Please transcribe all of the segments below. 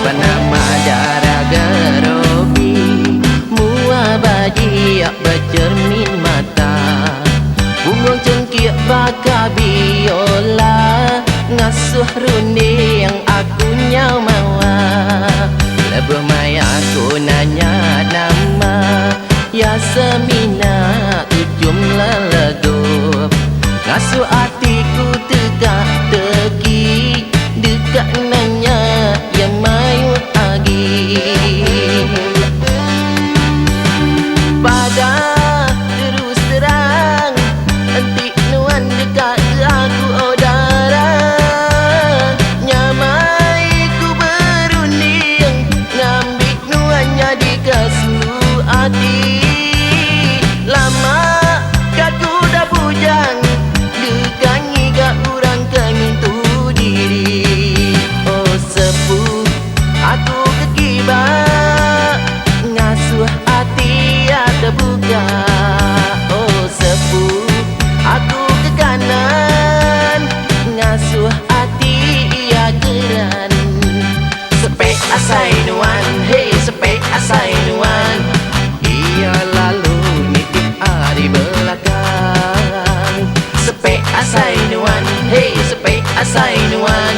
Panama darah gerobi, mua baji bercermin mata. Bungung cengkik bakar biola, ngasuh runi yang aku nyawa. Lebuh mai aku nanya nama, ya semina ujung lelegup. Ngasuh hatiku tegak-tegi, dekat nanya yang mayut agi. Pada terus terang, entik nuan dekat ke aku odara. Nyamai ku berunding, ngambil nuannya di keseluruh hati. Lama kaku dah bujang, dekangi gak kurang kengintu diri. Oh sepuh, aku kekibak, ngasuh hati ada buka. Oh sepuh, aku ke kanan, ngasuh hati ia geran. Sepek asai nuan, hey sepek asai nuan, ia lalu nitip hari belakang. Sepek asai nuan, hey sepek asai nuan,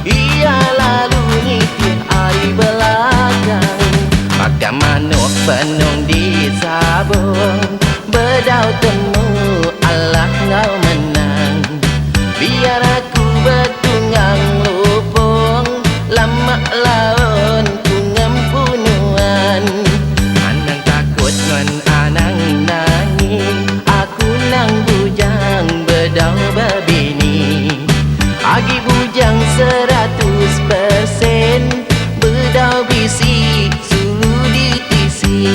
ia lalu nitip hari belakang. Makan manuk penung di sabung, bedau temu Allah ngau menang. Biar aku bertunggang lupung, lama laun ku ngempunuan. Anang takut ngan anang nangi, aku nang bujang bedau berbini. Agi bujang 100%, bedau bisi sulu ditisi.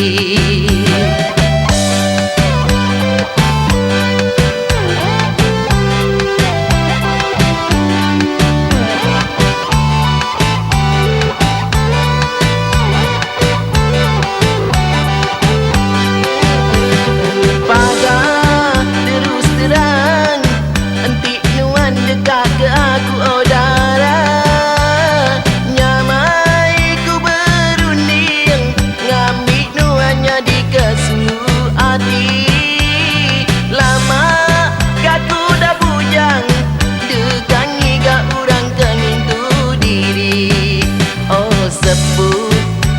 Sepuh,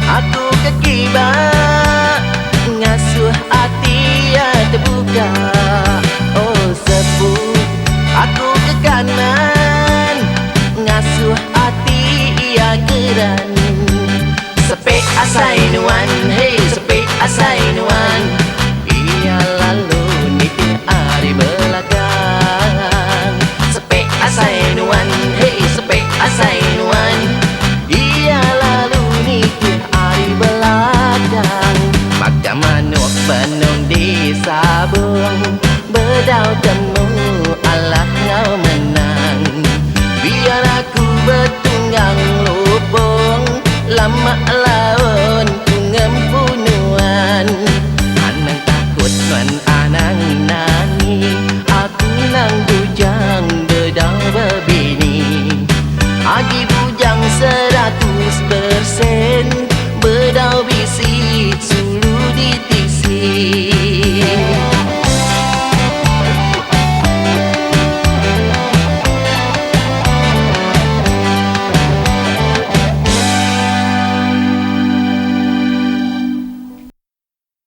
aku kekibak, ngasuh hati ya terbuka. Oh sepuh, aku ke kanan, ngasuh hati ia geran. Sepek asai nuan, hey sepek asai nuan, ia lalu nitip hari belakang. Sepek asai nuan, hey sepek asai nuan, ia lalu nitip hari belakang. Makan manuk penung di sabung, bedau temu Allah ngau menang. Biar aku bertunggang lupung, lama laun ku ngempunuan. Anang takut nuan anang nangi, aku nang bujang bedau berbini. Agi bujang 100%, bedau bisi